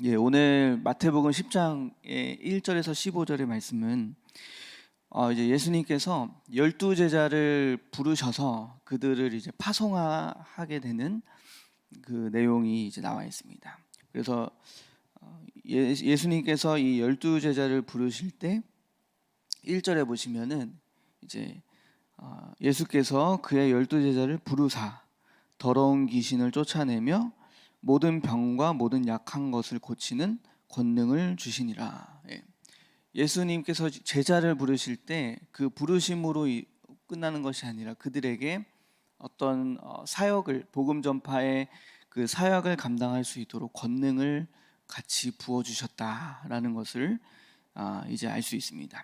예, 오늘 마태복음 10장의 1절에서 15절의 말씀은 이제 예수님께서 12제자를 부르셔서 그들을 이제 파송하게 되는 그 내용이 이제 나와 있습니다. 그래서 예수님께서 이 12제자를 부르실 때 1절에 보시면은 이제 예수께서 그의 12제자를 부르사 더러운 귀신을 쫓아내며 모든 병과 모든 약한 것을 고치는 권능을 주시니라. 예. 예수님께서 제자를 부르실 때 그 부르심으로 끝나는 것이 아니라 그들에게 어떤 사역을, 복음 전파의 그 사역을 감당할 수 있도록 권능을 같이 부어 주셨다라는 것을 이제 알 수 있습니다.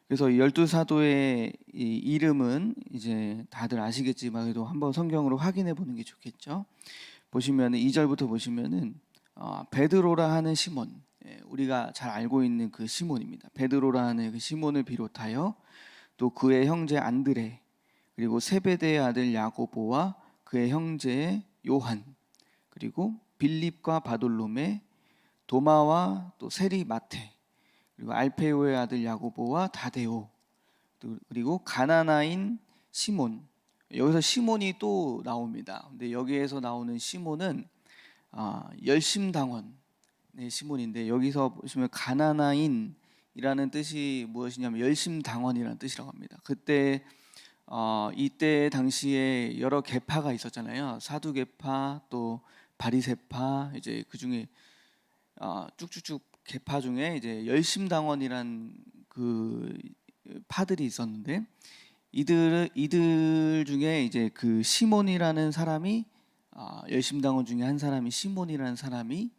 그래서 열두 사도의 이름은 이제 다들 아시겠지만 그래도 한번 성경으로 확인해 보는 게 좋겠죠. 보시면은 2절부터 보시면은 베드로라 하는 시몬, 우리가 잘 알고 있는 그 시몬입니다. 베드로라 하는 그 시몬을 비롯하여 또 그의 형제 안드레, 그리고 세베대의 아들 야고보와 그의 형제 요한, 그리고 빌립과 바돌로메, 도마와 또 세리 마테, 그리고 알페오의 아들 야고보와 다데오, 그리고 가나나인 시몬. 여기서 시몬이 또 나옵니다. 근데 여기에서 나오는 시몬은 열심당원 시몬인데, 여기서 보시면 가나나인이라는 뜻이 무엇이냐면 열심당원이라는 뜻이라고 합니다. 그때 이때 당시에 여러 계파가 있었잖아요. 사두계파, 또 바리새파, 이제 그 중에 쭉쭉쭉 계파 중에 이제 열심당원이란 그 파들이 있었는데, 이들 중에 이제 그 시몬이라는 사람이 열심당원 중에 한 사람이 시몬이라는 사람이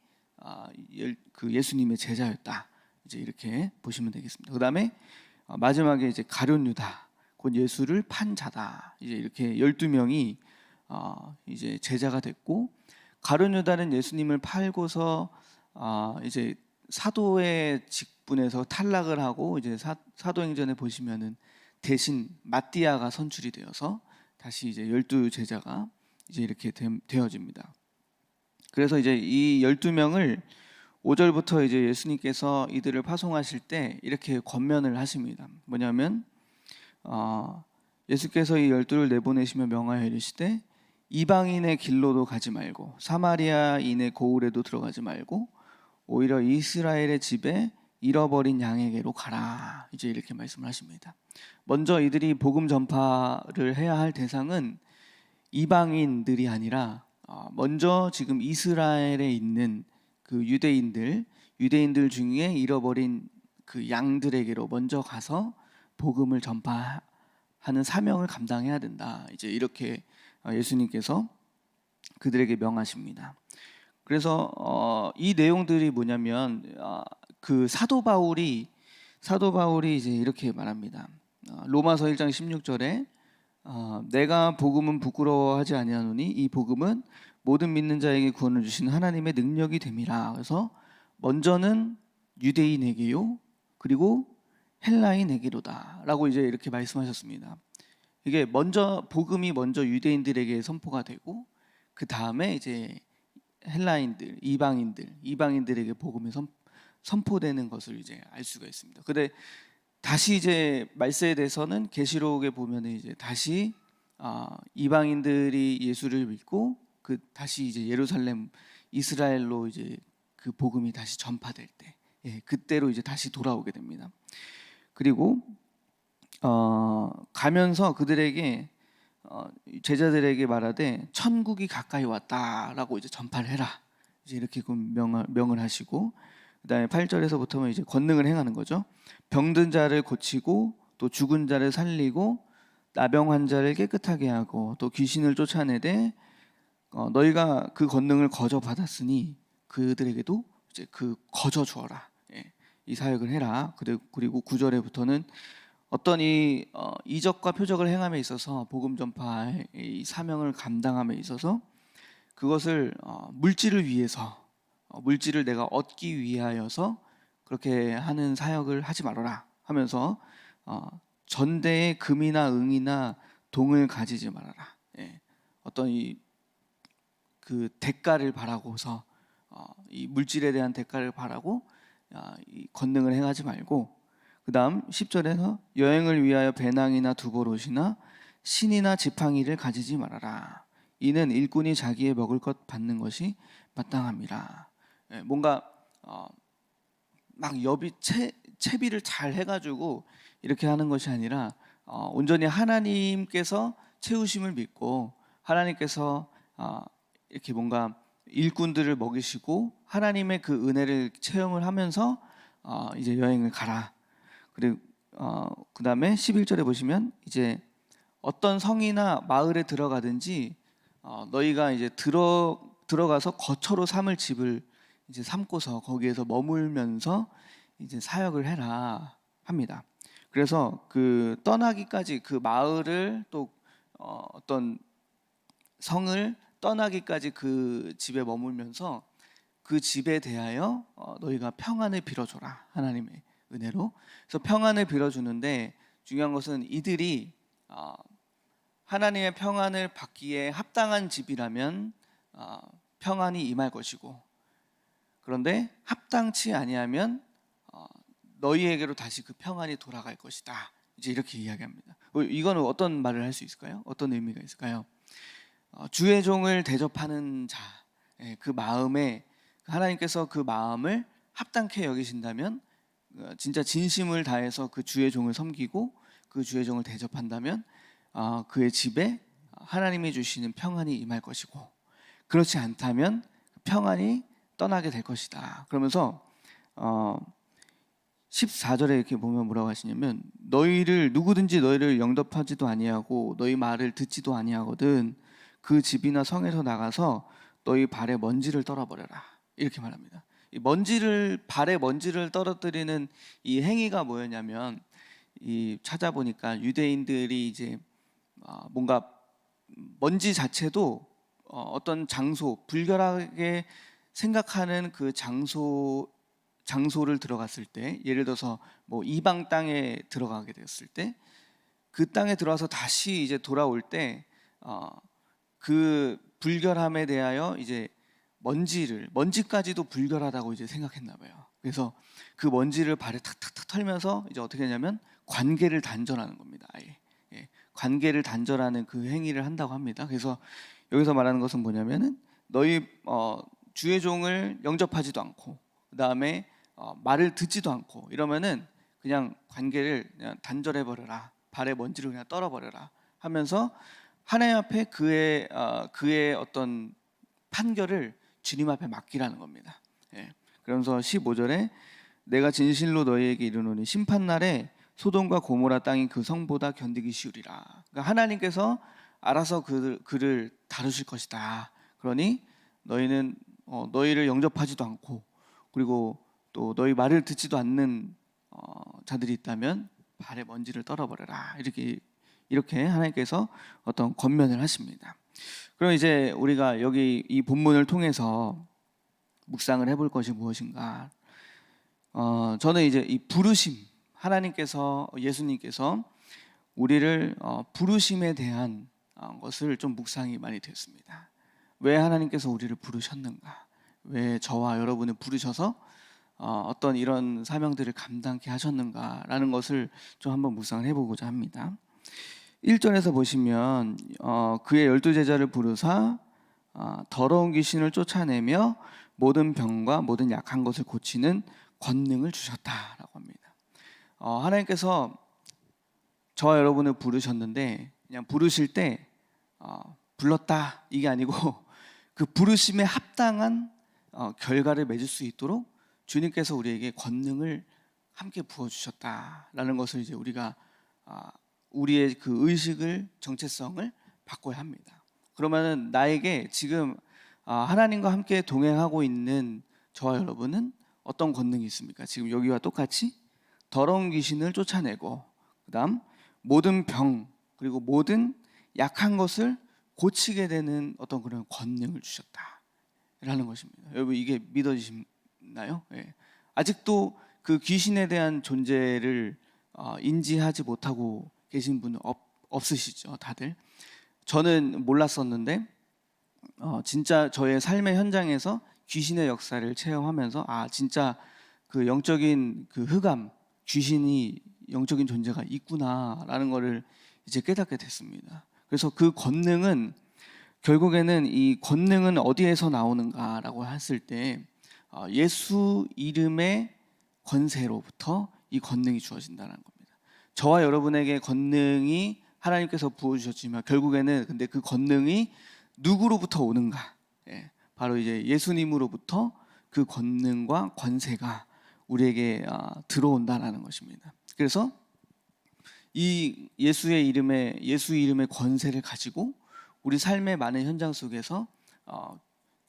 그 예수님의 제자였다. 이제 이렇게 보시면 되겠습니다. 그 다음에 마지막에 이제 가룟 유다, 곧 예수를 판 자다. 이제 이렇게 12명이 이제 제자가 됐고, 가룟 유다는 예수님을 팔고서 이제 사도의 직분에서 탈락을 하고, 이제 사도행전에 보시면은 대신 마띠아가 선출이 되어서 다시 이제 12제자가 이제 이렇게 되어집니다. 그래서 이제 이 12명을 5절부터 이제 예수님께서 이들을 파송하실 때 이렇게 권면을 하십니다. 뭐냐면 예수께서 이 12를 내보내시며 명하여 이르시되 이방인의 길로도 가지 말고 사마리아인의 고을에도 들어가지 말고 오히려 이스라엘의 집에 잃어버린 양에게로 가라. 이제 이렇게 말씀을 하십니다. 먼저 이들이 복음 전파를 해야 할 대상은 이방인들이 아니라 먼저 지금 이스라엘에 있는 그 유대인들 중에 잃어버린 그 양들에게로 먼저 가서 복음을 전파하는 사명을 감당해야 된다. 이제 이렇게 예수님께서 그들에게 명하십니다. 그래서 이 내용들이 뭐냐면 그 사도 바울이 이제 이렇게 말합니다. 로마서 1장 16절에 내가 복음은 부끄러워하지 아니하노니 이 복음은 모든 믿는 자에게 구원을 주신 하나님의 능력이 됨이라. 그래서 먼저는 유대인에게요, 그리고 헬라인에게로다라고 이제 이렇게 말씀하셨습니다. 이게 복음이 먼저 유대인들에게 선포가 되고, 그 다음에 이제 헬라인들, 이방인들에게 복음이 선포되는 것을 이제 알 수가 있습니다. 근데 다시 이제 말세에 대해서는 계시록에 보면은 이제 다시 이방인들이 예수를 믿고 그 다시 이제 예루살렘 이스라엘로 이제 그 복음이 다시 전파될 때, 그때로 이제 다시 돌아오게 됩니다. 그리고 가면서 그들에게 제자들에게 말하되 천국이 가까이 왔다라고 이제 전파를 해라. 이제 이렇게 명을 하시고, 그다음에 8절에서부터는 이제 권능을 행하는 거죠. 병든 자를 고치고 또 죽은 자를 살리고 나병 환자를 깨끗하게 하고 또 귀신을 쫓아내되 너희가 그 권능을 거저 받았으니 그들에게도 이제 그 거저 주어라. 이 사역을 해라. 그리고 9절에부터는 어떤 이적과 표적을 행함에 있어서 복음 전파의 이 사명을 감당함에 있어서 그것을 물질을 위해서, 물질을 내가 얻기 위하여서 그렇게 하는 사역을 하지 말아라 하면서 전대에 금이나 은이나 동을 가지지 말아라. 어떤 그 대가를 바라고서 이 물질에 대한 대가를 바라고 이 권능을 행하지 말고, 그 다음 10절에서 여행을 위하여 배낭이나 두보롯이나 신이나 지팡이를 가지지 말아라. 이는 일꾼이 자기의 먹을 것 받는 것이 마땅함이라. 뭔가 막 채비를 잘 해가지고 이렇게 하는 것이 아니라 온전히 하나님께서 채우심을 믿고 하나님께서 이렇게 뭔가 일꾼들을 먹이시고 하나님의 그 은혜를 체험을 하면서 이제 여행을 가라. 그리고 그 다음에 11절에 보시면 이제 어떤 성이나 마을에 들어가든지 너희가 이제 들어가서 거처로 삼을 집을 이제 삼고서 거기에서 머물면서 이제 사역을 해라 합니다. 그래서 그 떠나기까지 그 마을을 또 어떤 성을 떠나기까지 그 집에 머물면서 그 집에 대하여 너희가 평안을 빌어줘라, 하나님의 은혜로. 그래서 평안을 빌어주는데 중요한 것은 이들이 하나님의 평안을 받기에 합당한 집이라면 평안이 임할 것이고, 그런데 합당치 아니하면 너희에게로 다시 그 평안이 돌아갈 것이다. 이제 이렇게 이야기합니다. 이거는 어떤 말을 할 수 있을까요? 어떤 의미가 있을까요? 주의 종을 대접하는 자, 그 마음에 하나님께서 그 마음을 합당케 여기신다면, 진짜 진심을 다해서 그 주의 종을 섬기고 그 주의 종을 대접한다면 그의 집에 하나님이 주시는 평안이 임할 것이고, 그렇지 않다면 평안이 떠나게 될 것이다. 그러면서 14절에 이렇게 보면 뭐라고 하시냐면, 누구든지 너희를 영접하지도 아니하고 너희 말을 듣지도 아니하거든 그 집이나 성에서 나가서 너희 발에 먼지를 떨어버려라. 이렇게 말합니다. 이 발에 먼지를 떨어뜨리는 이 행위가 뭐였냐면, 이 찾아보니까 유대인들이 이제 뭔가 먼지 자체도 어떤 장소, 불결하게 생각하는 그 장소를 들어갔을 때, 예를 들어서 뭐 이방 땅에 들어가게 되었을 때, 그 땅에 들어와서 다시 이제 돌아올 때 그 불결함에 대하여 이제 먼지까지도 불결하다고 이제 생각했나 봐요. 그래서 그 먼지를 발에 탁탁탁 털면서 이제 어떻게 하냐면 관계를 단절하는 겁니다. 아예. 관계를 단절하는 그 행위를 한다고 합니다. 그래서 여기서 말하는 것은 뭐냐면은 너희 주의 종을 영접하지도 않고 그 다음에 말을 듣지도 않고 이러면은 그냥 관계를 그냥 단절해 버려라, 발에 먼지를 그냥 떨어 버려라 하면서 하나님 앞에 그의 어떤 판결을 주님 앞에 맡기라는 겁니다. 그러면서 15절에 내가 진실로 너희에게 이르노니 심판날에 소돔과 고모라 땅이 그 성보다 견디기 쉬우리라. 그러니까 하나님께서 알아서 그를 다루실 것이다. 그러니 너희는 너희를 영접하지도 않고 그리고 또 너희 말을 듣지도 않는 자들이 있다면 발에 먼지를 떨어버려라. 이렇게 하나님께서 어떤 권면을 하십니다. 그럼 이제 우리가 여기 이 본문을 통해서 묵상을 해볼 것이 무엇인가? 저는 이제 이 부르심, 하나님께서 예수님께서 우리를 부르심에 대한 것을 좀 묵상이 많이 됐습니다. 왜 하나님께서 우리를 부르셨는가? 왜 저와 여러분을 부르셔서 어떤 이런 사명들을 감당케 하셨는가라는 것을 좀 한번 묵상을 해보고자 합니다. 1절에서 보시면 그의 12제자를 부르사 더러운 귀신을 쫓아내며 모든 병과 모든 약한 것을 고치는 권능을 주셨다라고 합니다. 하나님께서 저와 여러분을 부르셨는데 그냥 부르실 때 불렀다 이게 아니고 그 부르심에 합당한 결과를 맺을 수 있도록 주님께서 우리에게 권능을 함께 부어주셨다라는 것을 이제 우리가 우리의 그 의식을, 정체성을 바꿔야 합니다. 그러면은 나에게 지금 하나님과 함께 동행하고 있는 저와 여러분은 어떤 권능이 있습니까? 지금 여기와 똑같이 더러운 귀신을 쫓아내고 그다음 모든 병 그리고 모든 약한 것을 고치게 되는 어떤 그런 권능을 주셨다라는 것입니다. 여러분 이게 믿어지시나요? 아직도 그 귀신에 대한 존재를 인지하지 못하고 계신 분은 없으시죠, 다들. 저는 몰랐었는데 진짜 저의 삶의 현장에서 귀신의 역사를 체험하면서 아 진짜 그 영적인 그 흑암, 귀신이 영적인 존재가 있구나라는 거를 이제 깨닫게 됐습니다. 그래서 그 권능은 결국에는 이 권능은 어디에서 나오는가라고 했을 때 예수 이름의 권세로부터 이 권능이 주어진다는 겁니다. 저와 여러분에게 권능이 하나님께서 부어주셨지만 결국에는 근데 그 권능이 누구로부터 오는가? 예, 바로 이제 예수님으로부터 그 권능과 권세가 우리에게 들어온다라는 것입니다. 그래서 이 예수 이름의 권세를 가지고 우리 삶의 많은 현장 속에서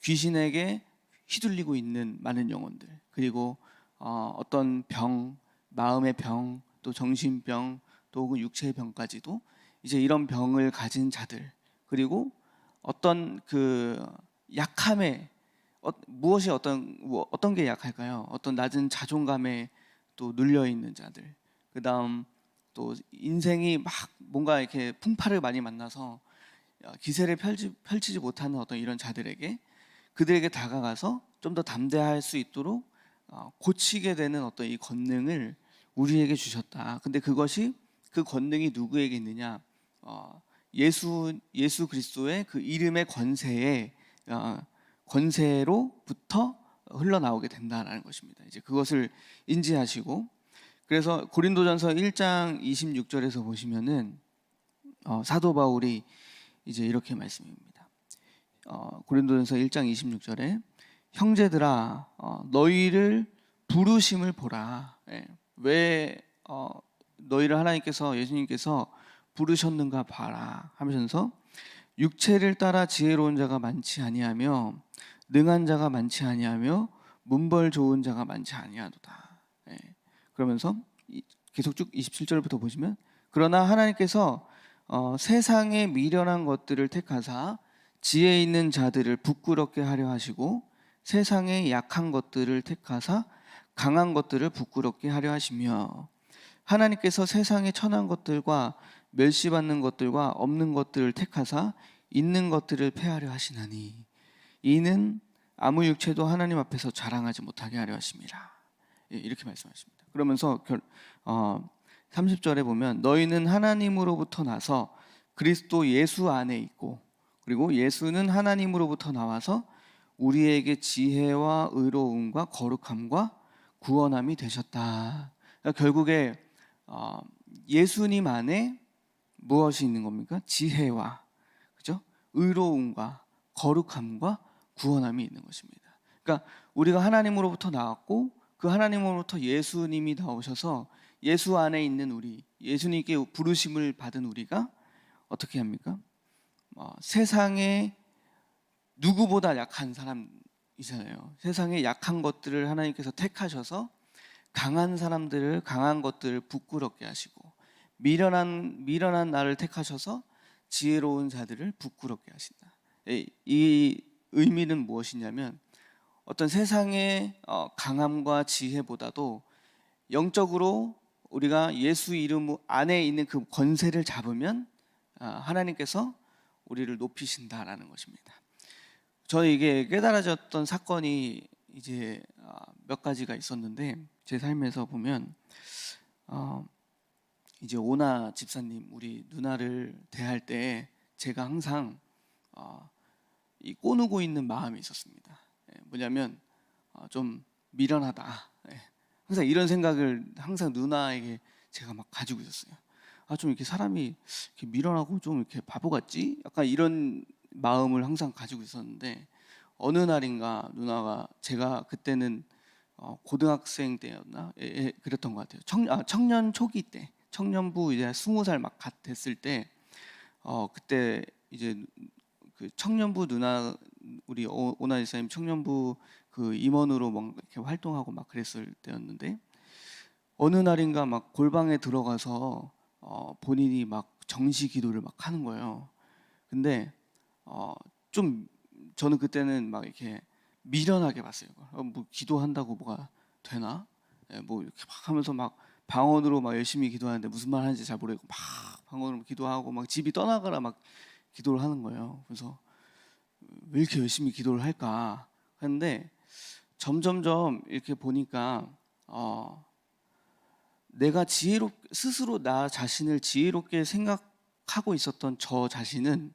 귀신에게 휘둘리고 있는 많은 영혼들, 그리고 어떤 병, 마음의 병, 또 정신병, 또 혹은 육체의 병까지도 이제 이런 병을 가진 자들, 그리고 어떤 그 약함에 무엇이 어떤 게 약할까요? 어떤 낮은 자존감에 또 눌려 있는 자들, 그다음 또 인생이 막 뭔가 이렇게 풍파를 많이 만나서 기세를 펼치지 못하는 어떤 이런 자들에게 그들에게 다가가서 좀 더 담대할 수 있도록 고치게 되는 어떤 이 권능을 우리에게 주셨다. 근데 그것이 그 권능이 누구에게 있느냐? 예수 그리스도의 그 이름의 권세로부터 흘러나오게 된다라는 것입니다. 이제 그것을 인지하시고, 그래서 고린도전서 1장 26절에서 보시면은 사도 바울이 이제 이렇게 말씀입니다. 고린도전서 1장 26절에 형제들아 너희를 부르심을 보라. 예, 왜 너희를 하나님께서 예수님께서 부르셨는가 봐라 하면서 육체를 따라 지혜로운 자가 많지 아니하며 능한 자가 많지 아니하며 문벌 좋은 자가 많지 아니하도다. 예, 그러면서 계속 쭉 27절부터 보시면 그러나 하나님께서 세상의 미련한 것들을 택하사 지혜 있는 자들을 부끄럽게 하려 하시고 세상의 약한 것들을 택하사 강한 것들을 부끄럽게 하려 하시며 하나님께서 세상의 천한 것들과 멸시받는 것들과 없는 것들을 택하사 있는 것들을 패하려 하시나니 이는 아무 육체도 하나님 앞에서 자랑하지 못하게 하려 하심이라. 이렇게 말씀하십니다. 그러면서 30절에 보면 너희는 하나님으로부터 나서 그리스도 예수 안에 있고 그리고 예수는 하나님으로부터 나와서 우리에게 지혜와 의로움과 거룩함과 구원함이 되셨다. 그러니까 결국에 예수님 안에 무엇이 있는 겁니까? 지혜와 그죠? 의로움과 거룩함과 구원함이 있는 것입니다. 그러니까 우리가 하나님으로부터 나왔고 그 하나님으로부터 예수님이 나오셔서 예수 안에 있는 우리, 예수님께 부르심을 받은 우리가 어떻게 합니까? 세상에 누구보다 약한 사람이잖아요. 세상에 약한 것들을 하나님께서 택하셔서 강한 사람들을, 강한 것들을 부끄럽게 하시고 미련한 나를 택하셔서 지혜로운 자들을 부끄럽게 하신다. 이 의미는 무엇이냐면 어떤 세상의 강함과 지혜보다도 영적으로 우리가 예수 이름 안에 있는 그 권세를 잡으면 하나님께서 우리를 높이신다라는 것입니다. 저는 이게 깨달아졌던 사건이 이제 몇 가지가 있었는데 제 삶에서 보면 이제 오나 집사님 우리 누나를 대할 때 제가 항상 이 꼬누고 있는 마음이 있었습니다. 뭐냐면 좀 미련하다. 항상 이런 생각을 항상 누나에게 제가 막 가지고 있었어요. 좀 이렇게 사람이 이렇게 미련하고 좀 이렇게 바보 같지? 약간 이런 마음을 항상 가지고 있었는데 어느 날인가 누나가 제가 그때는 고등학생 때였나? 그랬던 것 같아요. 청년 초기 때, 청년부 이제 20살 막 됐을 때 그때 이제 그 청년부 누나 우리 오나 이사님 청년부 그 임원으로 막 이렇게 활동하고 막 그랬을 때였는데 어느 날인가 막 골방에 들어가서 본인이 막 정시 기도를 막 하는 거예요. 근데 좀 저는 그때는 막 이렇게 미련하게 봤어요. 뭐 기도한다고 뭐가 되나? 뭐 이렇게 막 하면서 막 방언으로 막 열심히 기도하는데 무슨 말 하는지 잘 모르겠고 막 방언으로 기도하고 막 집이 떠나가라 막 기도를 하는 거예요. 그래서 왜 이렇게 열심히 기도를 할까? 근데 점점점 이렇게 보니까 내가 스스로 나 자신을 지혜롭게 생각하고 있었던 저 자신은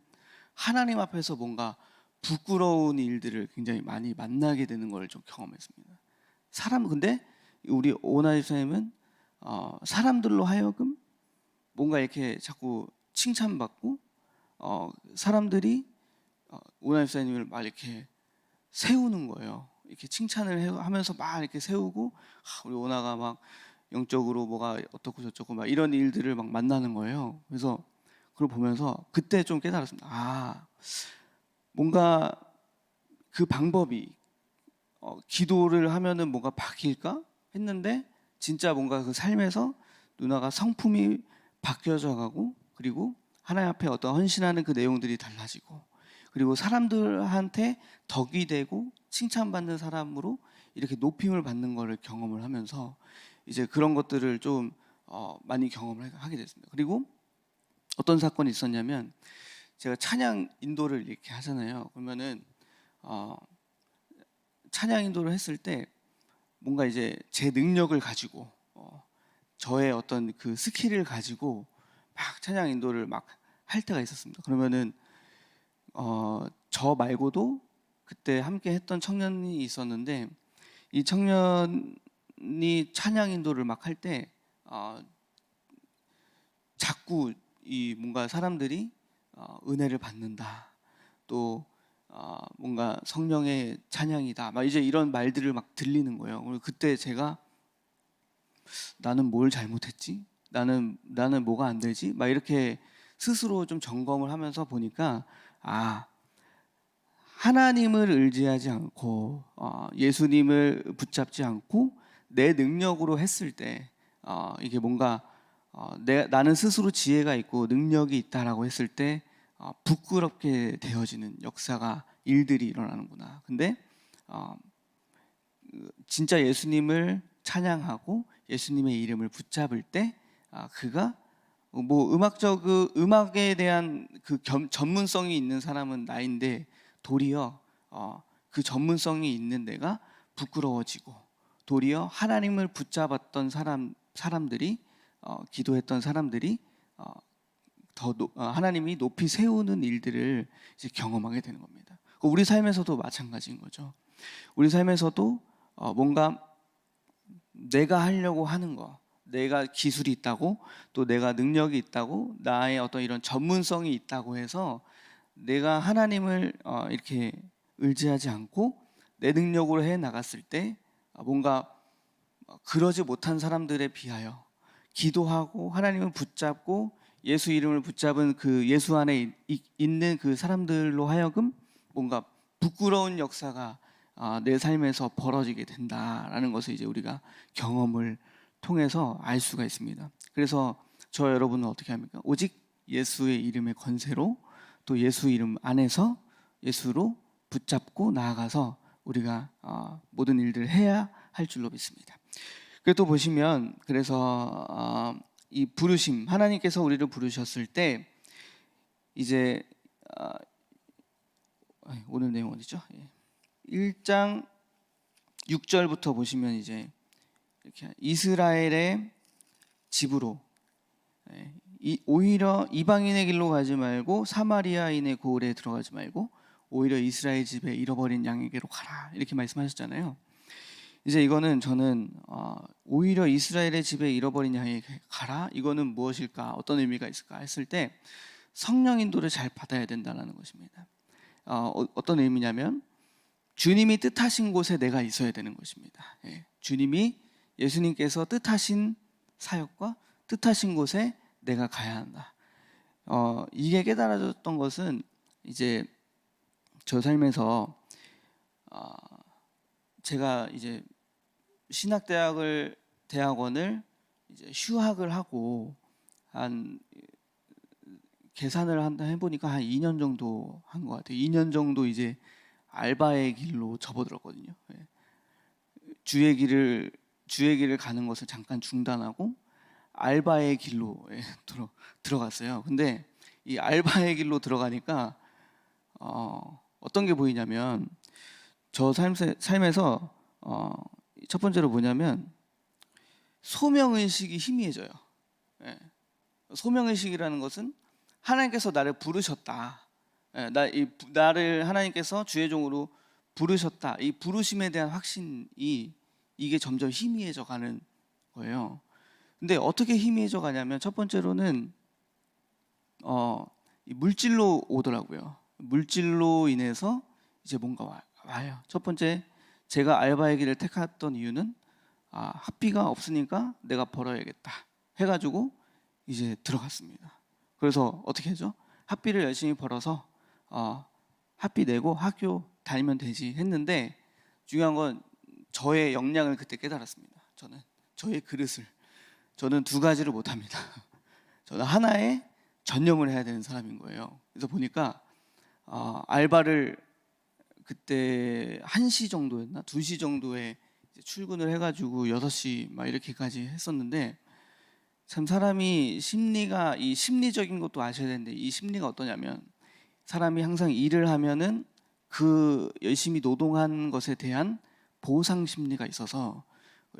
하나님 앞에서 뭔가 부끄러운 일들을 굉장히 많이 만나게 되는 걸 좀 경험했습니다. 근데 우리 오나 집사님은 사람들로 하여금 뭔가 이렇게 자꾸 칭찬받고 사람들이 오나 집사님을 막 이렇게 세우는 거예요. 이렇게 칭찬을 하면서 막 이렇게 세우고 우리 오나가 막 영적으로 뭐가 어떻고 저쩌고 막 이런 일들을 막 만나는 거예요. 그래서 그걸 보면서 그때 좀 깨달았습니다. 뭔가 그 방법이 기도를 하면은 뭔가 바뀔까 했는데 진짜 뭔가 그 삶에서 누나가 성품이 바뀌어져 가고, 그리고 하나님 앞에 어떤 헌신하는 그 내용들이 달라지고, 그리고 사람들한테 덕이 되고 칭찬받는 사람으로 이렇게 높임을 받는 거를 경험을 하면서 이제 그런 것들을 좀 많이 경험을 하게 됐습니다. 그리고 어떤 사건이 있었냐면, 제가 찬양 인도를 이렇게 하잖아요. 그러면은 찬양 인도를 했을 때 뭔가 이제 제 능력을 가지고 저의 어떤 그 스킬을 가지고 막 찬양 인도를 막 할 때가 있었습니다. 그러면은 저 말고도 그때 함께 했던 청년이 있었는데, 이 청년이 찬양 인도를 막 할 때 자꾸 이 뭔가 사람들이 은혜를 받는다, 또 뭔가 성령의 찬양이다, 막 이제 이런 말들을 막 들리는 거예요. 그리고 그때 제가 나는 뭘 잘못했지? 나는 뭐가 안 되지? 막 이렇게 스스로 좀 점검을 하면서 보니까 하나님을 의지하지 않고 예수님을 붙잡지 않고 내 능력으로 했을 때 이게 뭔가 나는 스스로 지혜가 있고 능력이 있다라고 했을 때 부끄럽게 되어지는 일들이 일어나는구나. 근데 진짜 예수님을 찬양하고 예수님의 이름을 붙잡을 때 그가 뭐 음악에 대한 그 전문성이 있는 사람은 나인데, 도리어 그 전문성이 있는 내가 부끄러워지고, 도리어 하나님을 붙잡았던 사람들이 기도했던 사람들이 하나님이 높이 세우는 일들을 이제 경험하게 되는 겁니다. 우리 삶에서도 마찬가지인 거죠. 우리 삶에서도 뭔가 내가 하려고 하는 거, 내가 기술이 있다고, 또 내가 능력이 있다고, 나의 어떤 이런 전문성이 있다고 해서 내가 하나님을 이렇게 의지하지 않고 내 능력으로 해 나갔을 때 뭔가 그러지 못한 사람들에 비하여 기도하고 하나님을 붙잡고 예수 이름을 붙잡은 그 예수 안에 있는 그 사람들로 하여금 뭔가 부끄러운 역사가 내 삶에서 벌어지게 된다라는 것을 이제 우리가 경험을 통해서 알 수가 있습니다. 그래서 저 여러분은 어떻게 합니까? 오직 예수의 이름의 권세로, 또 예수 이름 안에서 예수로 붙잡고 나아가서 우리가 모든 일들을 해야 할 줄로 믿습니다. 그리고 또 보시면, 그래서 이 부르심, 하나님께서 우리를 부르셨을 때 이제 오늘 내용 어디죠? 1장 6절부터 보시면 이제 이렇게 이스라엘의 집으로, 오히려 이방인의 길로 가지 말고 사마리아인의 고을에 들어가지 말고 오히려 이스라엘 집에 잃어버린 양에게로 가라, 이렇게 말씀하셨잖아요. 이제 이거는 저는 오히려 이스라엘의 집에 잃어버린 양에게 가라, 이거는 무엇일까, 어떤 의미가 있을까 했을 때 성령 인도를 잘 받아야 된다는 것입니다. 어떤 의미냐면 주님이 뜻하신 곳에 내가 있어야 되는 것입니다. 주님이, 예수님께서 뜻하신 사역과 뜻하신 곳에 내가 가야 한다. 이게 깨달아졌던 것은 이제 저 삶에서 제가 이제 대학원을 이제 휴학을 하고 한 계산을 해보니까 한 2년 정도 한 것 같아요. 2년 정도 이제 알바의 길로 접어들었거든요. 주의 길을 가는 것을 잠깐 중단하고 알바의 길로 들어갔어요. 근데 이 알바의 길로 들어가니까 어떤 게 보이냐면 저 삶에서 첫 번째로 뭐냐면 소명의식이 희미해져요. 예. 소명의식이라는 것은 하나님께서 나를 부르셨다. 예, 나를 하나님께서 주의 종으로 부르셨다. 이 부르심에 대한 확신이 이게 점점 희미해져 가는 거예요. 근데 어떻게 희미해져 가냐면 첫 번째로는 이 물질로 오더라고요. 물질로 인해서 이제 뭔가 와요. 첫 번째, 제가 알바의 길을 택했던 이유는 학비가 없으니까 내가 벌어야겠다 해가지고 이제 들어갔습니다. 그래서 어떻게 하죠? 학비를 열심히 벌어서 학비 내고 학교 다니면 되지 했는데, 중요한 건 저의 역량을 그때 깨달았습니다. 저의 그릇을 저는 두 가지를 못합니다. 저는 하나에 전념을 해야 되는 사람인 거예요. 그래서 보니까 알바를 그때 1시 정도였나 2시 정도에 출근을 해가지고 6시 막 이렇게까지 했었는데, 참 사람이 심리가, 이 심리적인 것도 아셔야 되는데, 이 심리가 어떠냐면 사람이 항상 일을 하면은 그 열심히 노동한 것에 대한 보상 심리가 있어서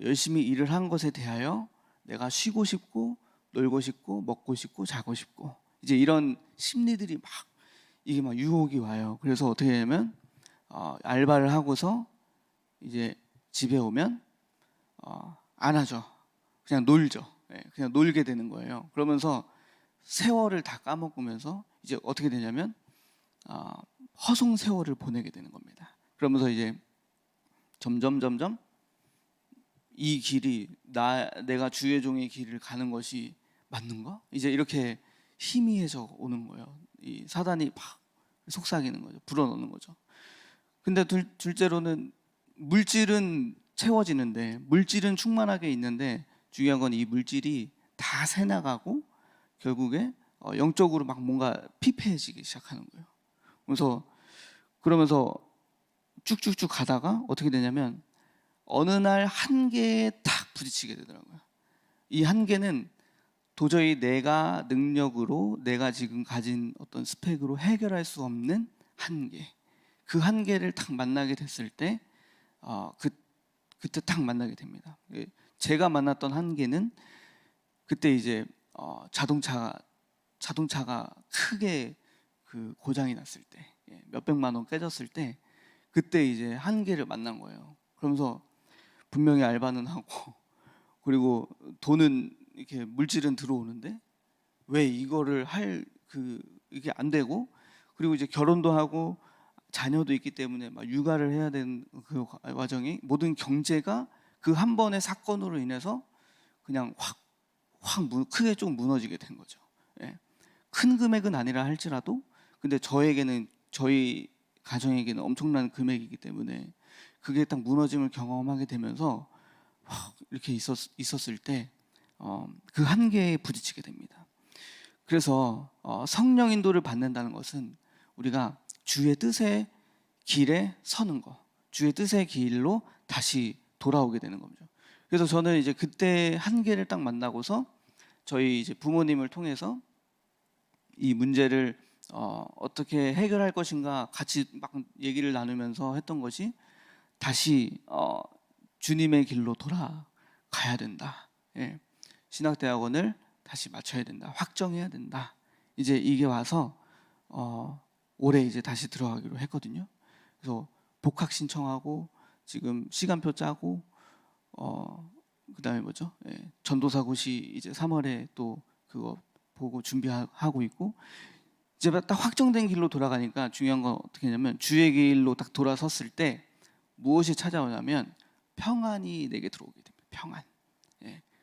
열심히 일을 한 것에 대하여 내가 쉬고 싶고 놀고 싶고 먹고 싶고 자고 싶고 이제 이런 심리들이 이게 막 유혹이 와요. 그래서 어떻게 하냐면 알바를 하고서 이제 집에 오면 안 하죠. 그냥 놀죠. 그냥 놀게 되는 거예요. 그러면서 세월을 다 까먹으면서 이제 어떻게 되냐면 허송 세월을 보내게 되는 겁니다. 그러면서 이제 점점 이 길이 내가 주의 종의 길을 가는 것이 맞는가? 이제 이렇게 희미해져 오는 거예요. 이 사단이 막 속삭이는 거죠. 불어넣는 거죠. 근데 둘째로는 물질은 채워지는데, 물질은 충만하게 있는데 중요한 건 이 물질이 다 새나가고 결국에 영적으로 막 뭔가 피폐해지기 시작하는 거예요. 그러면서 쭉쭉쭉 가다가 어떻게 되냐면 어느 날 한계에 탁 부딪히게 되더라고요. 이 한계는 도저히 내가 능력으로 내가 지금 가진 어떤 스펙으로 해결할 수 없는 한계. 그 한계를 딱 만나게 됐을 때 그때 딱 만나게 됩니다. 제가 만났던 한계는 그때 이제 자동차가 크게 그 고장이 났을 때, 몇백만 원 깨졌을 때 그때 이제 한계를 만난 거예요. 그러면서 분명히 알바는 하고 그리고 돈은 이렇게 물질은 들어오는데 왜 이거를 이게 안 되고, 그리고 이제 결혼도 하고 자녀도 있기 때문에 막 육아를 해야 되는 그 과정이 모든 경제가 그 한 번의 사건으로 인해서 그냥 크게 좀 무너지게 된 거죠. 큰 금액은 아니라 할지라도 근데 저희 가정에게는 엄청난 금액이기 때문에 그게 딱 무너짐을 경험하게 되면서 이렇게 있었을 때 그 한계에 부딪히게 됩니다. 그래서 성령 인도를 받는다는 것은 우리가 주의 뜻의 길에 서는 거, 주의 뜻의 길로 다시 돌아오게 되는 거죠. 그래서 저는 이제 그때 한계를 딱 만나고서 저희 이제 부모님을 통해서 이 문제를 어떻게 해결할 것인가 같이 막 얘기를 나누면서 했던 것이 다시 주님의 길로 돌아가야 된다. 신학대학원을 다시 마쳐야 된다. 확정해야 된다. 이제 이게 와서 올해 이제 다시 들어가기로 했거든요. 그래서 복학 신청하고 지금 시간표 짜고 그다음에 뭐죠? 전도사고시 이제 3월에 또 그거 보고 준비하고 있고, 이제 딱 확정된 길로 돌아가니까 중요한 건 어떻게 하냐면 주의 길로 딱 돌아섰을 때 무엇이 찾아오냐면 평안이 내게 들어오게 됩니다. 평안.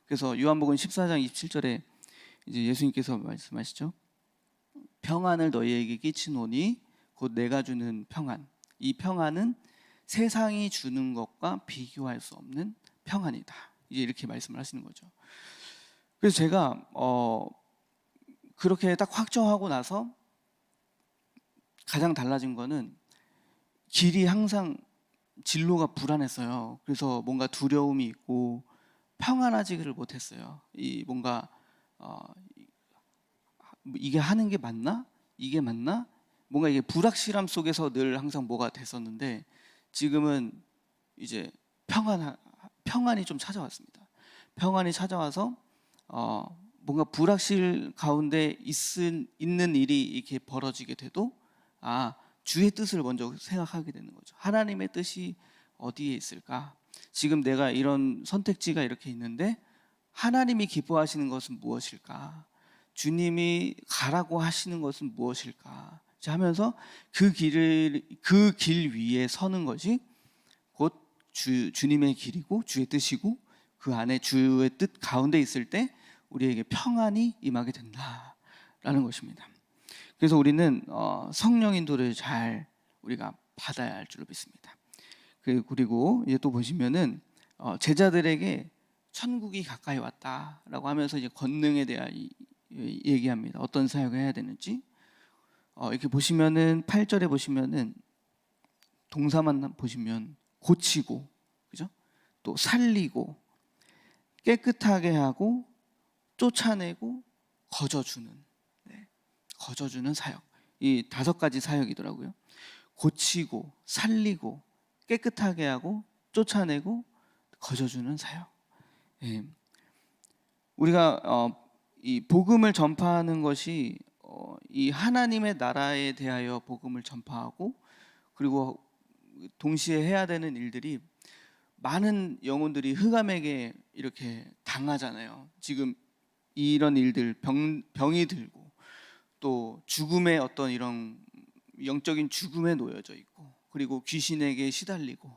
그래서 요한복음 14장 27절에 이제 예수님께서 말씀하시죠. 평안을 너희에게 끼치노니 곧 내가 주는 평안. 이 평안은 세상이 주는 것과 비교할 수 없는 평안이다. 이제 이렇게 말씀을 하시는 거죠. 그래서 제가 그렇게 딱 확정하고 나서 가장 달라진 거는 길이 항상 진로가 불안했어요. 그래서 뭔가 두려움이 있고 평안하지를 못했어요. 이 뭔가 이게 하는 게 맞나? 이게 맞나? 뭔가 이게 불확실함 속에서 늘 항상 뭐가 됐었는데, 지금은 이제 평안이 좀 찾아왔습니다. 평안이 찾아와서 뭔가 불확실 가운데 있는 일이 이렇게 벌어지게 돼도 주의 뜻을 먼저 생각하게 되는 거죠. 하나님의 뜻이 어디에 있을까? 지금 내가 이런 선택지가 이렇게 있는데 하나님이 기뻐하시는 것은 무엇일까? 주님이 가라고 하시는 것은 무엇일까? 하면서 그 길 위에 서는 것이 곧 주님의 길이고 주의 뜻이고, 그 안에 주의 뜻 가운데 있을 때 우리에게 평안이 임하게 된다라는 것입니다. 그래서 우리는 성령 인도를 잘 우리가 받아야 할 줄로 믿습니다. 그리고 이제 또 보시면은 제자들에게 천국이 가까이 왔다라고 하면서 이제 권능에 대한 얘기합니다. 어떤 사역을 해야 되는지. 이렇게 보시면은 8절에 보시면은 동사만 보시면 고치고, 그죠? 또 살리고, 깨끗하게 하고, 쫓아내고, 거저주는, 거저주는 사역. 이 5가지 사역이더라고요. 고치고, 살리고, 깨끗하게 하고, 쫓아내고, 거저주는 사역. 예. 우리가 이 복음을 전파하는 것이 이 하나님의 나라에 대하여 복음을 전파하고, 그리고 동시에 해야 되는 일들이 많은 영혼들이 흑암에게 이렇게 당하잖아요. 지금 이런 일들, 병이 들고 또 죽음의 어떤 이런 영적인 죽음에 놓여져 있고, 그리고 귀신에게 시달리고,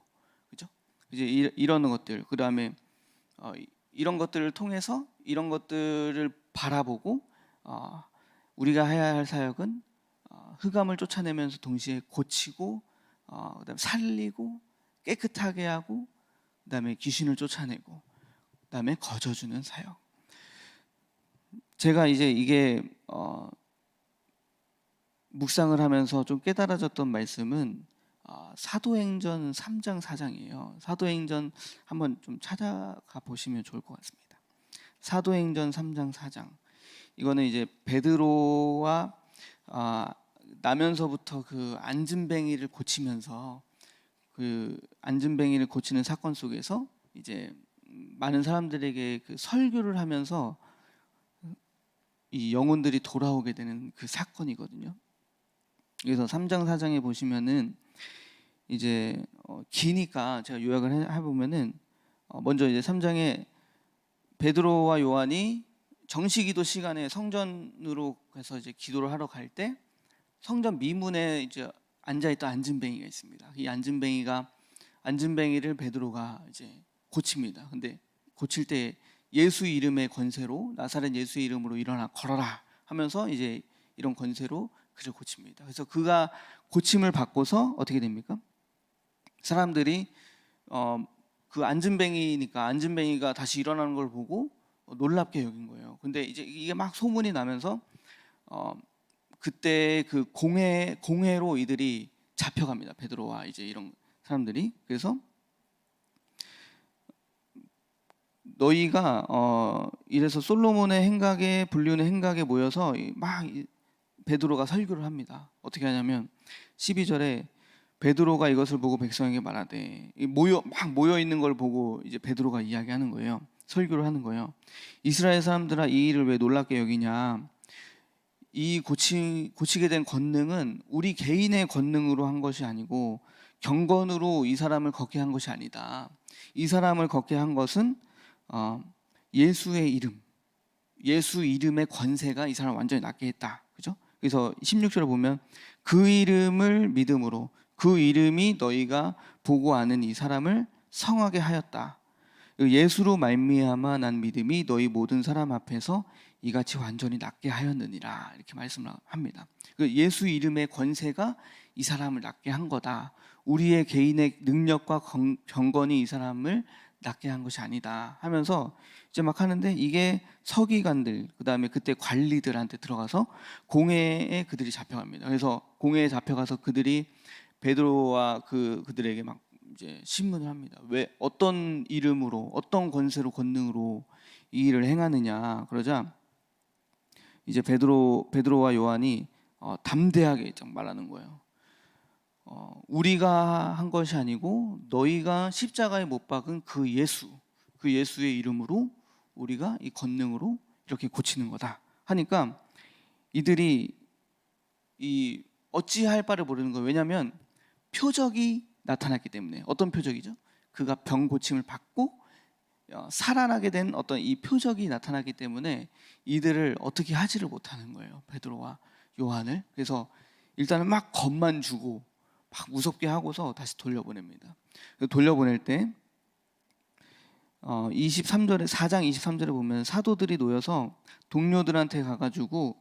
그죠? 이제 이런 것들, 그 다음에 이런 것들을 통해서 이런 것들을 바라보고 우리가 해야 할 사역은 흑암을 쫓아내면서 동시에 고치고, 그다음에 살리고, 깨끗하게 하고, 그다음에 귀신을 쫓아내고, 그다음에 거저주는 사역. 제가 이제 이게 묵상을 하면서 좀 깨달아졌던 말씀은 사도행전 3장 4장이에요. 사도행전 한번 좀 찾아가 보시면 좋을 것 같습니다. 사도행전 3장 4장. 이거는 이제 베드로와 나면서부터 그 안진뱅이를 고치면서, 그 안진뱅이를 고치는 사건 속에서 이제 많은 사람들에게 그 설교를 하면서 이 영혼들이 돌아오게 되는 그 사건이거든요. 그래서 3장 4장에 보시면은 이제 기니까 제가 요약을 해보면은 먼저 이제 3장에 베드로와 요한이 정시기도 시간에 성전으로 가서 이제 기도를 하러 갈 때 성전 미문에 이제 앉아있던 안진뱅이가 있습니다. 이 안진뱅이를 베드로가 이제 고칩니다. 근데 고칠 때 예수 이름의 권세로, 나사렛 예수의 이름으로 일어나 걸어라 하면서 이제 이런 권세로 그를 고칩니다. 그래서 그가 고침을 받고서 어떻게 됩니까? 사람들이 그 안진뱅이가 다시 일어나는 걸 보고 놀랍게 여긴 거예요. 근데 이제 이게 막 소문이 나면서 그때 그 공회로 이들이 잡혀갑니다. 베드로와 이제 이런 사람들이. 그래서 너희가 이래서 솔로몬의 행각에 불리는 행각에 모여서 막 베드로가 설교를 합니다. 어떻게 하냐면 12절에 베드로가 이것을 보고 백성에게 말하되, 막 모여 있는 걸 보고 이제 베드로가 이야기하는 거예요. 설교를 하는 거예요. 이스라엘 사람들아, 이 일을 왜 놀랍게 여기냐? 이 고치게 된 권능은 우리 개인의 권능으로 한 것이 아니고 경건으로 이 사람을 걷게 한 것이 아니다. 이 사람을 걷게 한 것은 예수의 이름, 예수 이름의 권세가 이 사람을 완전히 낫게 했다. 그죠? 그래서 16절에 보면 그 이름을 믿음으로, 그 이름이 너희가 보고 아는 이 사람을 성하게 하였다. 예수로 말미암아 난 믿음이 너희 모든 사람 앞에서 이같이 완전히 낫게 하였느니라, 이렇게 말씀을 합니다. 예수 이름의 권세가 이 사람을 낫게 한 거다. 우리의 개인의 능력과 경건이 이 사람을 낫게 한 것이 아니다 하면서 이제 막 하는데, 이게 서기관들, 그 다음에 그때 관리들한테 들어가서 공회에 그들이 잡혀갑니다. 그래서 공회에 잡혀가서 그들이 베드로와 그들에게 막 이제 신문을 합니다. 왜, 어떤 이름으로, 어떤 권세로, 권능으로 이 일을 행하느냐. 그러자 이제 베드로와 요한이 담대하게 말하는 거예요. 우리가 한 것이 아니고 너희가 십자가에 못 박은 그 예수의 이름으로 우리가 이 권능으로 이렇게 고치는 거다 하니까 이들이 이 어찌할 바를 모르는 거예요. 왜냐하면 표적이 나타났기 때문에. 어떤 표적이죠? 그가 병 고침을 받고 살아나게 된 어떤 이 표적이 나타나기 때문에 이들을 어떻게 하지를 못하는 거예요, 베드로와 요한을. 그래서 일단은 막 겁만 주고 막 무섭게 하고서 다시 돌려보냅니다. 돌려보낼 때 23절에 4장 23절에 보면 사도들이 놓여서 동료들한테 가가지고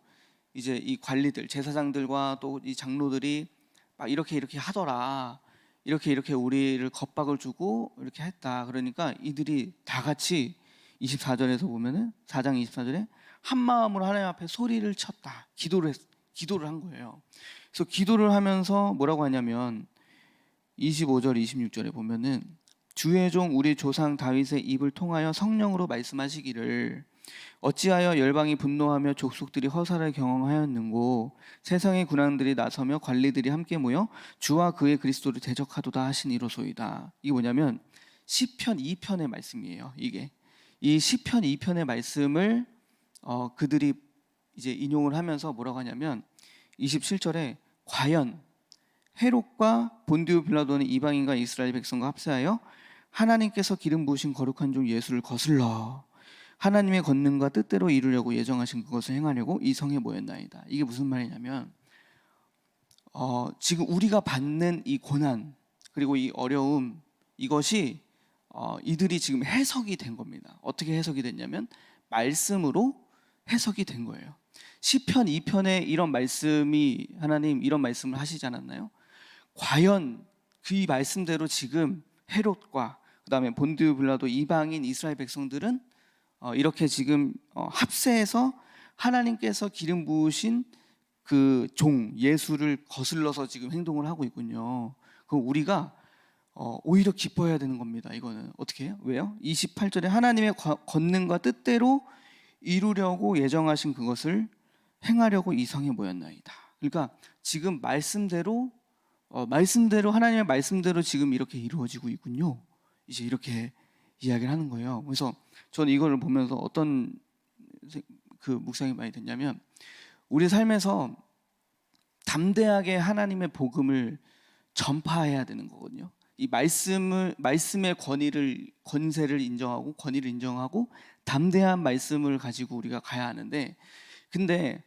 이제 이 관리들 제사장들과 또 이 장로들이 막 이렇게 하더라, 이렇게 우리를 겁박을 주고 이렇게 했다. 그러니까 이들이 다 같이 24절에서 보면은 4장 24절에 한 마음으로 하나님 앞에 소리를 쳤다. 기도를 한 거예요. 그래서 기도를 하면서 뭐라고 하냐면 25절 26절에 보면은 주의 종 우리 조상 다윗의 입을 통하여 성령으로 말씀하시기를 어찌하여 열방이 분노하며 족속들이 허사를 경영하였는고 세상의 군왕들이 나서며 관리들이 함께 모여 주와 그의 그리스도를 대적하도다 하시니로소이다. 이게 뭐냐면 시편 2편의 말씀이에요. 이게 이 시편 2편의 말씀을 그들이 이제 인용을 하면서 뭐라고 하냐면 27절에 과연 헤롯과 본디오 빌라도는 이방인과 이스라엘 백성과 합세하여 하나님께서 기름 부으신 거룩한 종 예수를 거슬러 하나님의 권능과 뜻대로 이루려고 예정하신 그것을 행하려고 이 성에 모였나이다. 이게 무슨 말이냐면 지금 우리가 받는 이 고난 그리고 이 어려움 이것이 이들이 지금 해석이 된 겁니다. 어떻게 해석이 됐냐면 말씀으로 해석이 된 거예요. 시편 2편에 이런 말씀이 하나님 이런 말씀을 하시지 않았나요? 과연 그 말씀대로 지금 헤롯과 그다음에 본디오 빌라도 이방인 이스라엘 백성들은 이렇게 지금 합세해서 하나님께서 기름 부으신 그 종 예수를 거슬러서 지금 행동을 하고 있군요. 그럼 우리가 오히려 기뻐해야 되는 겁니다. 이거는 어떻게 해요? 왜요? 28절에 하나님의 권능과 뜻대로 이루려고 예정하신 그것을 행하려고 이 성에 모였나이다. 그러니까 지금 말씀대로 하나님의 말씀대로 지금 이렇게 이루어지고 있군요. 이제 이렇게 이야기를 하는 거예요. 그래서 저는 이걸 보면서 어떤 그 묵상이 많이 됐냐면 우리 삶에서 담대하게 하나님의 복음을 전파해야 되는 거거든요. 이 말씀의 권세를 인정하고 권위를 인정하고 담대한 말씀을 가지고 우리가 가야 하는데 근데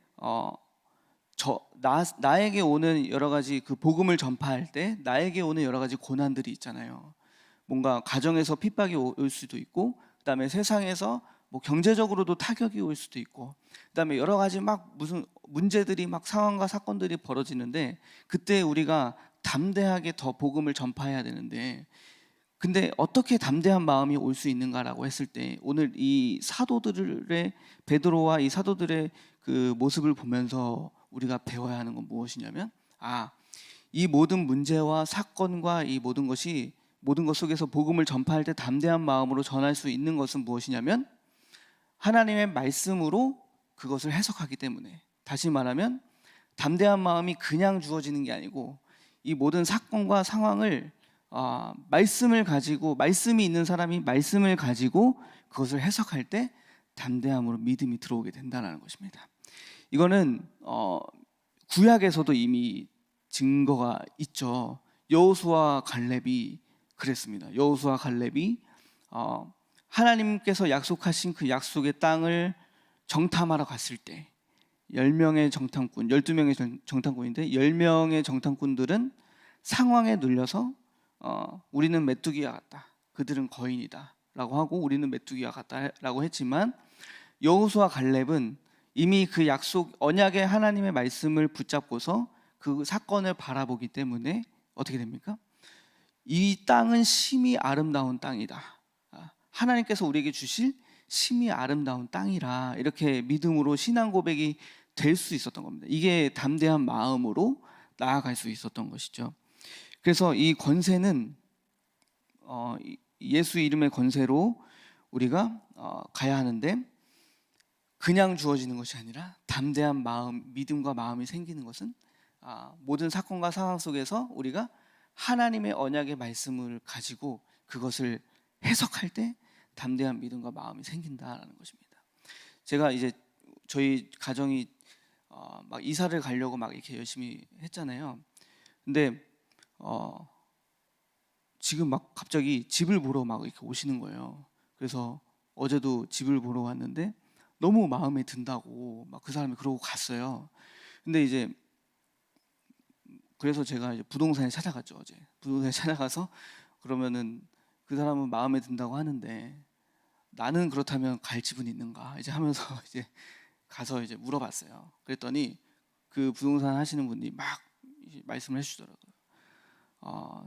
나에게 오는 여러 가지 그 복음을 전파할 때 나에게 오는 여러 가지 고난들이 있잖아요. 뭔가 가정에서 핍박이 올 수도 있고 그다음에 세상에서 뭐 경제적으로도 타격이 올 수도 있고 그다음에 여러 가지 막 무슨 문제들이 막 상황과 사건들이 벌어지는데 그때 우리가 담대하게 더 복음을 전파해야 되는데 근데 어떻게 담대한 마음이 올 수 있는가라고 했을 때 오늘 이 사도들의 베드로와 이 사도들의 그 모습을 보면서 우리가 배워야 하는 건 무엇이냐면 이 모든 문제와 사건과 이 모든 것 속에서 복음을 전파할 때 담대한 마음으로 전할 수 있는 것은 무엇이냐면 하나님의 말씀으로 그것을 해석하기 때문에 다시 말하면 담대한 마음이 그냥 주어지는 게 아니고 이 모든 사건과 상황을 말씀이 있는 사람이 말씀을 가지고 그것을 해석할 때 담대함으로 믿음이 들어오게 된다는 것입니다. 이거는 구약에서도 이미 증거가 있죠. 여호수아 갈렙이 그랬습니다. 여호수아 갈렙이 하나님께서 약속하신 그 약속의 땅을 정탐하러 갔을 때 10명의 정탐꾼, 12명의 정탐꾼인데 10명의 정탐꾼들은 상황에 눌려서 우리는 메뚜기와 같다. 그들은 거인이다. 라고 하고 우리는 메뚜기와 같다. 라고 했지만 여호수아 갈렙은 이미 그 약속 언약의 하나님의 말씀을 붙잡고서 그 사건을 바라보기 때문에 어떻게 됩니까? 이 땅은 심히 아름다운 땅이다. 하나님께서 우리에게 주실 심히 아름다운 땅이라 이렇게 믿음으로 신앙 고백이 될 수 있었던 겁니다. 이게 담대한 마음으로 나아갈 수 있었던 것이죠. 그래서 이 권세는 예수 이름의 권세로 우리가 가야 하는데 그냥 주어지는 것이 아니라 담대한 마음, 믿음과 마음이 생기는 것은 모든 사건과 상황 속에서 우리가 하나님의 언약의 말씀을 가지고 그것을 해석할 때 담대한 믿음과 마음이 생긴다라는 것입니다. 제가 이제 저희 가정이 막 이사를 가려고 막 이렇게 열심히 했잖아요. 근데 지금 막 갑자기 집을 보러 막 이렇게 오시는 거예요. 그래서 어제도 집을 보러 왔는데 너무 마음에 든다고 막 그 사람이 그러고 갔어요. 근데 이제 그래서 제가 이제 부동산에 찾아갔죠. 어제 부동산에 찾아가서 그러면은 그 사람은 마음에 든다고 하는데 나는 그렇다면 갈 집은 있는가 이제 하면서 이제 가서 이제 물어봤어요. 그랬더니 그 부동산 하시는 분이 막 말씀을 해주더라고요.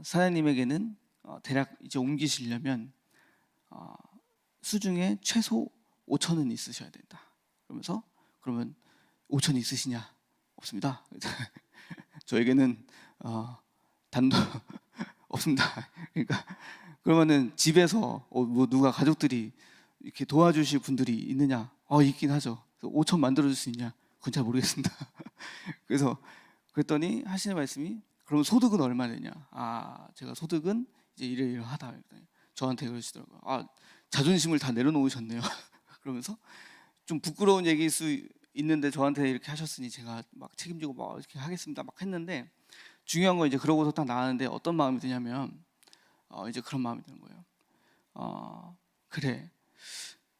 사장님에게는 대략 이제 옮기시려면 수중에 최소 5천은 있으셔야 된다. 그러면서 그러면 5천 있으시냐? 없습니다. 저에게는 단도 없습니다. 그러니까 그러면은 집에서 뭐 누가 가족들이 이렇게 도와주실 분들이 있느냐? 있긴 하죠. 5천 만들어줄 수 있냐? 그건 잘 모르겠습니다. 그래서 그랬더니 하시는 말씀이 그럼 소득은 얼마 되냐? 제가 소득은 이제 이러이러하다. 저한테 그러시더라고요. 자존심을 다 내려놓으셨네요. 그러면서 좀 부끄러운 얘기일 수 있는데 저한테 이렇게 하셨으니 제가 막 책임지고 막 이렇게 하겠습니다. 막 했는데 중요한 건 이제 그러고서 딱 나왔는데 어떤 마음이 드냐면 이제 그런 마음이 드는 거예요. 그래.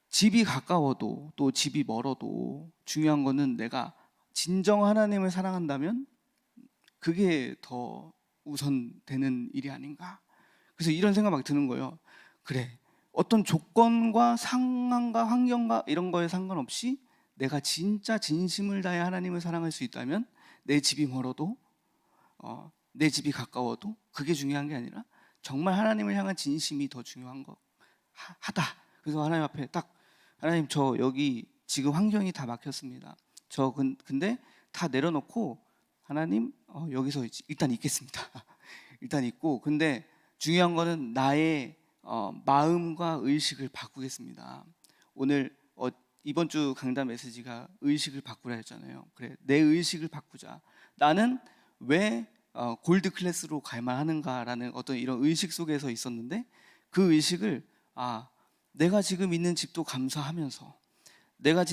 집이 가까워도 또 집이 멀어도 중요한 거는 내가 진정 하나님을 사랑한다면 그게 더 우선되는 일이 아닌가. 그래서 이런 생각 막 드는 거예요. 그래. 어떤 조건과 상황과 환경과 이런 거에 상관없이 내가 진짜 진심을 다해 하나님을 사랑할 수 있다면 내 집이 멀어도 내 집이 가까워도 그게 중요한 게 아니라 정말 하나님을 향한 진심이 더 중요한 거 하다. 그래서 하나님 앞에 딱 하나님 저 여기 지금 환경이 다 막혔습니다. 저 근데 다 내려놓고 하나님 여기서 일단 있겠습니다. 일단 있고 근데 중요한 거는 나의 마음과 의식을 바꾸겠습니다. 오늘 이번 주 강단 메시지가 의식을 바꾸라 했잖아요. 그래 내 의식을 바꾸자. 나는 왜 골드 클래스로 갈만 하는가라는 어떤 이런 의식 속에서 있었는데 그 의식을 내가 지금 있는 집도 감사하면서 내가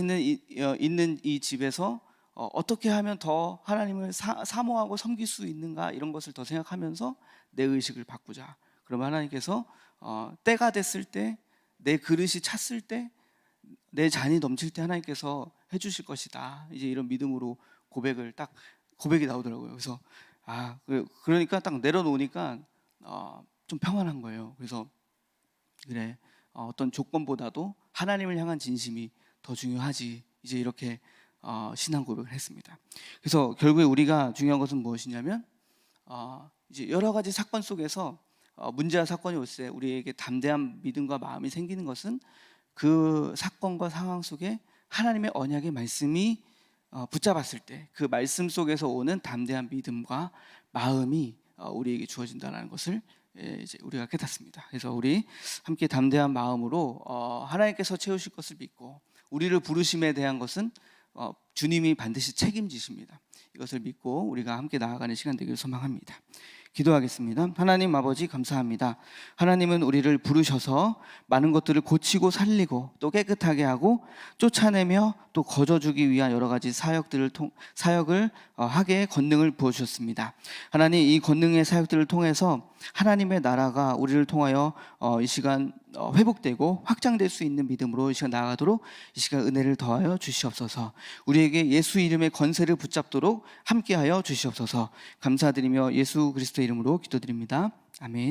있는 이 집에서 어떻게 하면 더 하나님을 사모하고 섬길 수 있는가 이런 것을 더 생각하면서 내 의식을 바꾸자. 그러면 하나님께서 때가 됐을 때 내 그릇이 찼을 때 내 잔이 넘칠 때 하나님께서 해주실 것이다. 이제 이런 믿음으로 고백이 나오더라고요. 그래서 그러니까 딱 내려놓으니까 좀 평안한 거예요. 그래서 그래 어떤 조건보다도 하나님을 향한 진심이 더 중요하지. 이제 이렇게 신앙 고백을 했습니다. 그래서 결국에 우리가 중요한 것은 무엇이냐면 이제 여러 가지 사건 속에서 문제와 사건이 올 때 우리에게 담대한 믿음과 마음이 생기는 것은 그 사건과 상황 속에 하나님의 언약의 말씀이 붙잡았을 때 그 말씀 속에서 오는 담대한 믿음과 마음이 우리에게 주어진다는 것을 이제 우리가 깨닫습니다. 그래서 우리 함께 담대한 마음으로 하나님께서 채우실 것을 믿고 우리를 부르심에 대한 것은 주님이 반드시 책임지십니다. 이것을 믿고 우리가 함께 나아가는 시간 되기를 소망합니다. 기도하겠습니다. 하나님 아버지 감사합니다. 하나님은 우리를 부르셔서 많은 것들을 고치고 살리고 또 깨끗하게 하고 쫓아내며 또 거저주기 위한 여러 가지 사역을 하게 권능을 부어주셨습니다. 하나님 이 권능의 사역들을 통해서 하나님의 나라가 우리를 통하여 이 시간 회복되고 확장될 수 있는 믿음으로 이 시간 나아가도록 이 시간 은혜를 더하여 주시옵소서. 우리에게 예수 이름의 권세를 붙잡도록 함께하여 주시옵소서. 감사드리며 예수 그리스도의 이름으로 기도드립니다. 아멘.